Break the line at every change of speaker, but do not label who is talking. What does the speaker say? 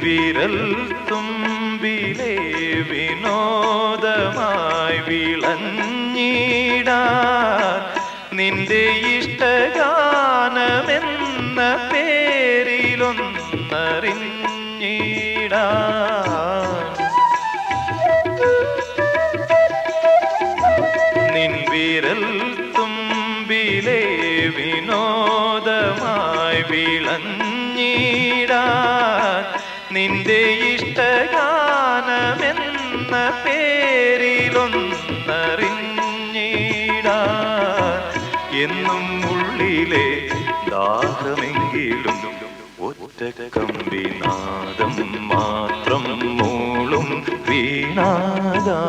വിരൽ തുമ്പിലെ വിനോദമായി വിളഞ്ഞിടാൻ നിന്റെ ഇഷ്ടഗാനമെന്ന പേരിലൊന്നറിഞ്ഞിടാൻ നിൻ വിരൽ തുമ്പിലെ വിനോദമായി വിളഞ്ഞിടാൻ നിന്റെ ഇഷ്ടഗാനമെന്ന പേരിലൊന്നറിഞ്ഞിടാൻ എന്നും ഉള്ളിലെ ദാഹമെങ്കിലും ഒറ്റ കമ്പിനാദം മാത്രം മൂളും വീണാദാ